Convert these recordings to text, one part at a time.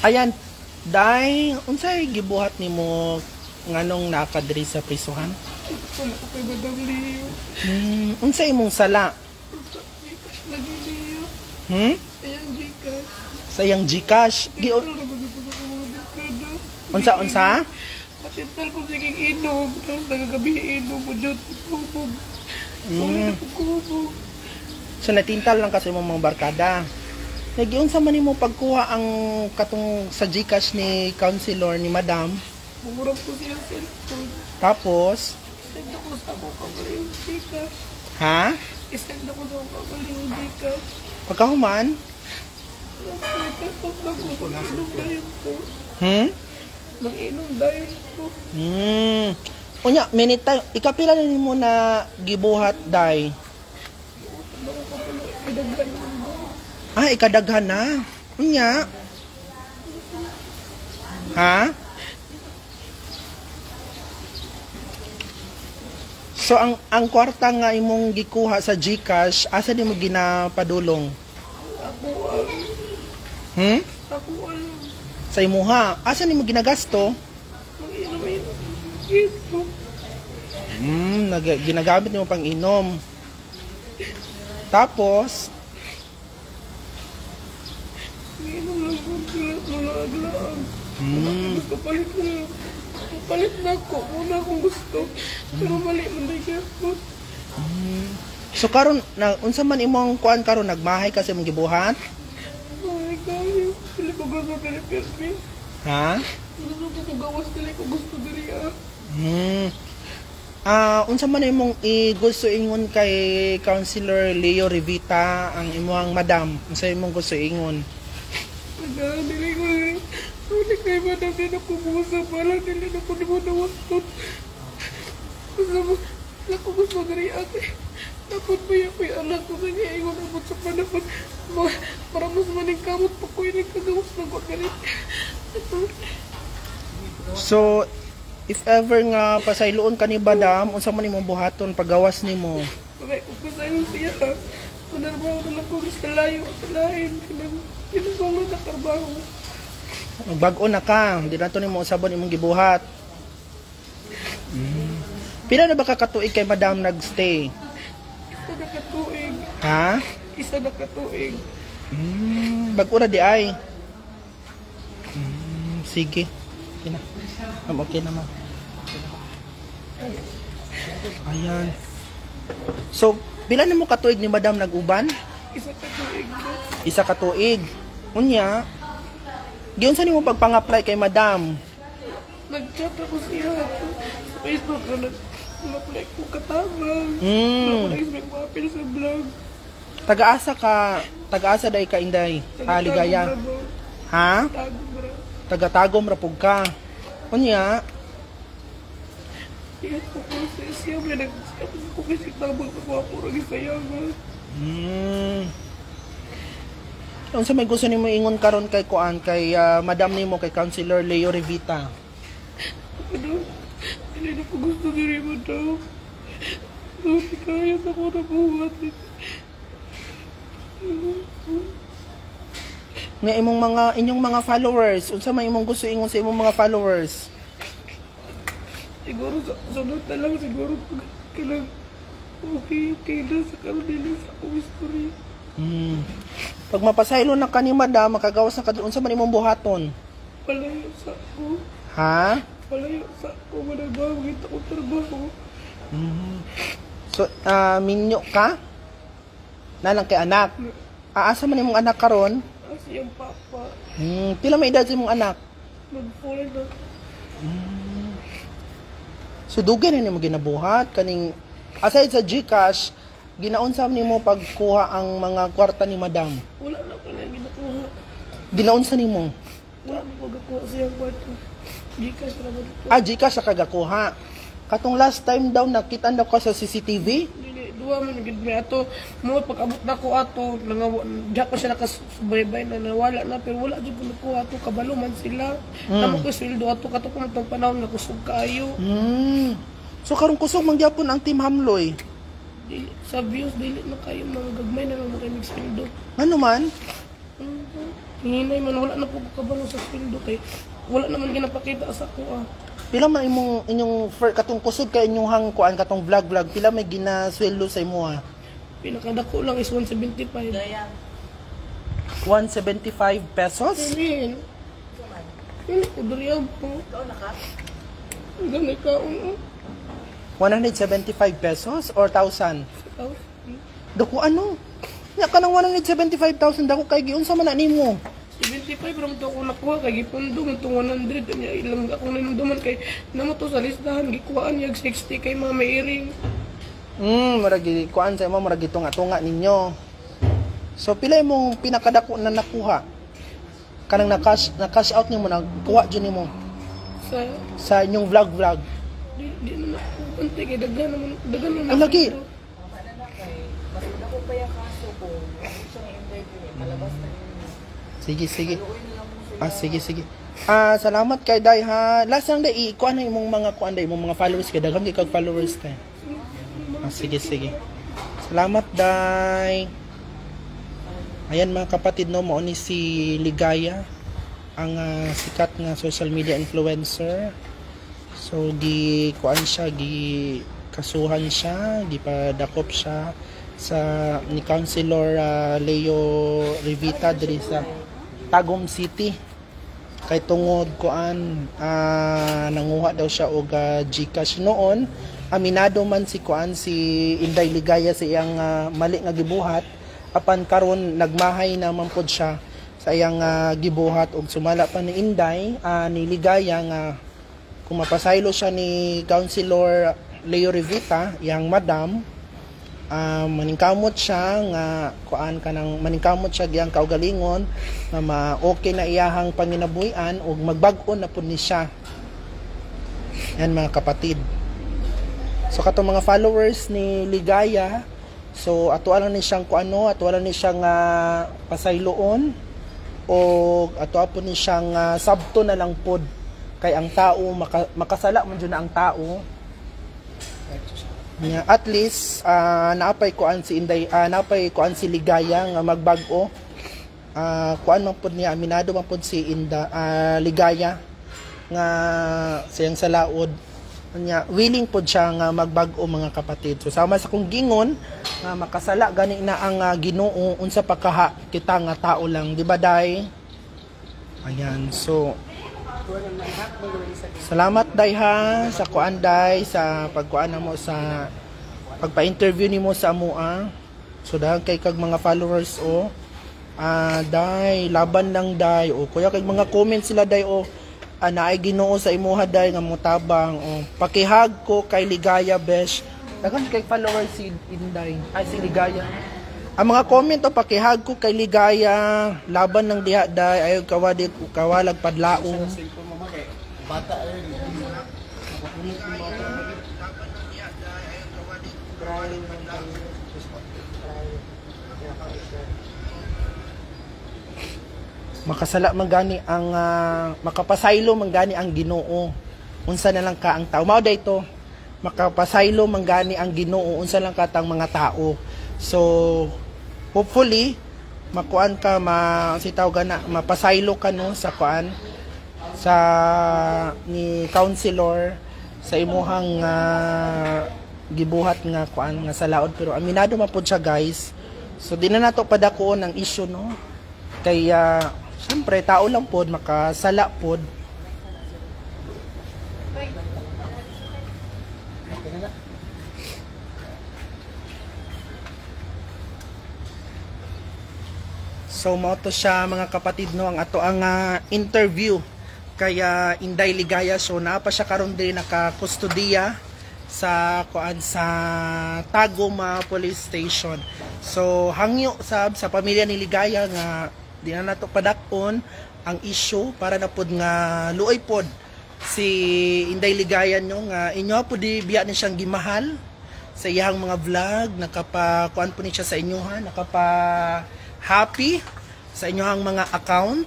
Ayan, day, unsay gibuhat nimo nganong nakadiri sa prisuhan? Wala ko kay Madam Leo. Unsay imong sala? Lagi Leo. Ayan, Gcash. Sa iyang GCash. Pero nagagabag ako mga dekada. Unsa? Matintal ko siging inog. Tapos nagagabi inog mo dyan. Kubog. Wala na kubog. So natintal lang kasi imong mga barkada. Nagiunsa man nimo pagkuha ang katong sa GCash ni counselor ni Madam. Mumurap ko siya sa cellphone. Tapos, Isend ako sa ako kagaling Gcash. ha? Isend ako sa ako kagaling Gcash. Pagkahuman? Tapos mag-inom dahil ko. Mag-inom dahil ko. Unya, minute tayo. Ikapila na nimo na gibuhat, day. Ikadaghan na. Unya. Ha? So ang kwarta nga imong gikuha sa GCash, asa nimo ginapadulong? Ako alam. Sa imuha, asa nimo ginagasto? Mag-inom. Ito. Ginagamit nimo pang inom. Tapos, Mag-inom lang ko. Mga aglaan. Gusto palit na. Palit na ako. Muna akong gusto. Pero mali man dahil ako. so karon na unsa man imong kuan karon nagmahay kasi imong gibuhat? Ay, kayo. Pili ko gusto dili permi. Ha? Gusto ko gawas dili ko gusto diri Unsa man imong gusto ingon kay Counselor Leo Revita ang imong madam? Unsa imong gusto ingon? Dili ko rin. Dili kay Madam din ako busa pala. Dili na ko naman nawastot. Gusto diri ate. Dapat ba yung anak ko na niya ingon abot sa panahon. Para mas maning kamot pa ko yung nagkagawas na ko ganit. So, if ever nga pasayloon ka ni Madam, unsa man imong buhaton pagawas nimo? Okay, kung kasayon siya ha. Manarbaho na lang ko sa layo. Sa lahin. Pinagawang na trabaho. Bag-o na ka, di na to nimo usabon imong gibuhat. Pila na ba ka katuig kay Madam nagstay? Isa na katuig. Ha? Isa na katuig. Bag-o na di ay. Sige. Okay na. Okay naman. Ayan. So, pila na mo katuig ni Madam nag-uban? Isa katuig ko. Isa katuig. Unya, giyon sa nimo pagpang-apply kay Madam? Nag-chat ako siya sa Facebook na nag-apply ko katabang. Nag-expect mo apil sa vlog. Taga-asa ka? Taga-asa day ka inday? Ligaya. Ha? Taga-Tagum ra pug ka. Unya, Iyan ko po sa siya. May nag-chat ko kasi tabang ako ako rin sayangan. Unsa may gusto nimo ingon karon kay kuan kay Madam nimo kay Counselor Leo Revita? Ano? Hindi na po gusto diri mo daw. Hindi kaya na ko na buhat. Nga inyong mga followers, unsa may imong gusto ingon sa imong mga followers? Siguro sunod na lang siguro kailang okay na sa karoon sa akong history. Pag mapasaylo na ka ni Madam, makagawas na ka doon sa man imong buhaton. Palayo sa ako. Ha? Palayo sa ako. Managbawa kita ko trabaho. So, minyo ka? Nalang kay anak. Asa man imong anak karon? Kasi yung papa. Pila may edad sa imong anak? Nag-fall na. So, dugay na nimo ginabuhat kaning aside sa GCash, ginaunsa nimo pagkuha ang mga kwarta ni Madam? Wala na pala yung ginakuha. Ginaunsa nimo? Wala na pagkakuha siyang kwarto. Gcash na naman ito. GCash sa kagakuha. Katong last time daw nakita daw ka sa CCTV? Dili, duwa man nagid may ato. Mo pag-abot na ko ato, diya ko siya nakasubaybay na nawala na. Pero wala dyan ko nakuha ato. Kabalo man sila. Tama ko sweldo ato. Kato ko itong panahon na kusog kayo. So karong kusog mangyapon ang Team Hamloy. Dili, sa views, dili na kayo. Mga gagmay na lang na kayo nagsweldo. Ano man? Hinay man, wala na po ko kabalo sa sweldo kay wala naman ginapakita sa kuha. Pila man imong inyong katong kusog kay inyong hang kuan katong vlog pila may ginasweldo sa imo ha? Pinakadako lang is 175. 175 pesos? Sabihin. Hindi ko duriyab po. Ganun ka, 175 pesos or 1,000? Tapos, Dako ano? Nya ka nang 175,000 dako kay giunsa man na nimo? 75 ram to ako nakuha kay gipundong itong 100 kanya ilang akong nanunduman kay namo to sa listahan gikuhaan yag 60 kay mga mairing. Murag kuan sa imo murag tunga ninyo. So pila imong pinakadako na nakuha? Kanang na-cash out nimo nakuha jud nimo sa inyong vlog. Di na nakuha kay daghan naman Ang lagi. Mas ako pa yung kaso ko. Siyang interview, palabas na yun. Sige. Sige. Salamat kay Day ha. Last lang Day, ikuan na imong mga followers kay daghang kay followers kay. Sige. Salamat Day. Ayan mga kapatid no, mao ni si Ligaya, ang sikat nga social media influencer. So gi kasuhan siya, gipadakop siya sa ni Councilor Leo Rivita diri sa Tagum City kay tungod kuan nanguha daw siya og GCash noon. Aminado man si Inday Ligaya sa iyang mali nga gibuhat, apan karon nagmahay naman pod siya sa iyang gibuhat og sumala pa ni Inday ni Ligaya nga kung mapasaylo siya ni Councilor Leo Rivita yang madam, maningkamot siya nga maningkamot siya giyang kaugalingon nga okay na iyahang panginabuhian ug magbag-on na pud ni siya. Yan mga kapatid. So katong mga followers ni Ligaya, so ato lang ni siyang ato lang ni siyang pasayloon o ato po ni siyang sabto na lang pod kay ang tao makasala man jud na ang tao. At least naapay kuan si Inday, naapay kuan si Ligaya nga magbag-o. Kuan man pud niya, aminado man pud si Ligaya nga siyang salaod nya willing pud siya nga magbag-o mga kapatid. So sama sa kong gingon nga makasala gani na ang Ginoo unsa pa kaha kita nga tao lang, di ba Day? Ayan, so salamat Day ha sa kuan Day sa pagkuan mo sa pagpa-interview nimo sa amoa. So dahil kay kag mga followers Day laban lang Day kuya kay mga comments sila Day naay Ginoo sa imuha Day nga motabang pakihag ko kay Ligaya besh. Dagan kay followers si Inday si Ligaya. Ang mga comment pakihag ko kay Ligaya laban ng diha Day ayo kawalag padlaong bata makasala man gani ang makapasaylo man gani ang Ginoo unsa na lang ka ang tao mao dayto makapasaylo man gani ang Ginoo unsa lang katang mga tao. So hopefully makuan ka sitaw gana mapasaylo ka no sa kuan sa ni councilor sa imuhang gibuhat nga kuan nga salaod, pero aminado man pud siya guys. So di na nato padakuon ang issue no kay syempre tao lang pod makasala pod. So mao to siya mga kapatid no ang ato ang interview kaya Inday Ligaya. So naa pa siya karon din naka-kustodiya sa kuan sa Tagum Police Station. So hangyo sa pamilya ni Ligaya nga di na nato padakon ang issue para na pod nga luoy pod si Inday Ligaya nyo nga inyo pod di biya ni siyang gimahal sa iyang mga vlog, nakapakuan po ni siya sa inyohan, nakapa happy sa inyohang mga account.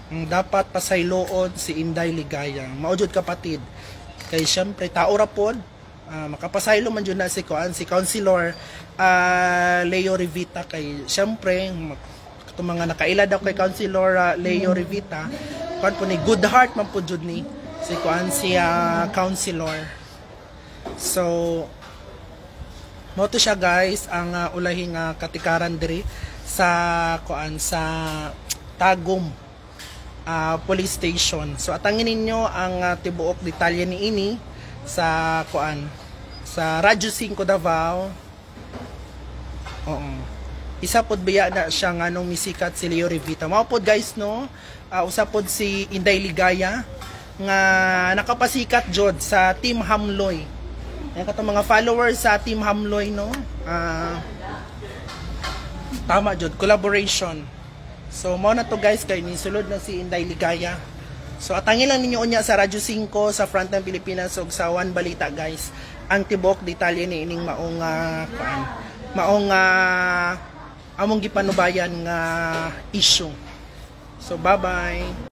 Dapat pasayloon si Inday Ligaya. Maujud kapatid. Kay syempre tao ra pod makapasaylo man jud na si Councilor Leo Rivita kay syempre itong mga nakaila daw kay Councilor Leo Revita, kuan po ni good heart man po jud ni si kuan si Councilor. So mo to siya guys ang ulahing katikaran diri sa kuan sa Tagum police station. So atangin ninyo ang tibuok detalye ni ini sa kuan sa Radyo 5 Davao. Oo. Isa pod biya na siya nga nung misikat si Leo Revita. Mao pod guys no, usa pod si Inday Ligaya nga nakapasikat jud sa Team Hamloy. Ayan katong mga followers sa Team Hamloy no. Tama jud, collaboration. So mao na to guys kay ni sulod na si Inday Ligaya. So atangin lang ninyo unya sa Radyo 5 sa Frontline Pilipinas ug sa One Balita guys ang tibok detalye ni ining maong among gipanubayan nga issue. So bye bye.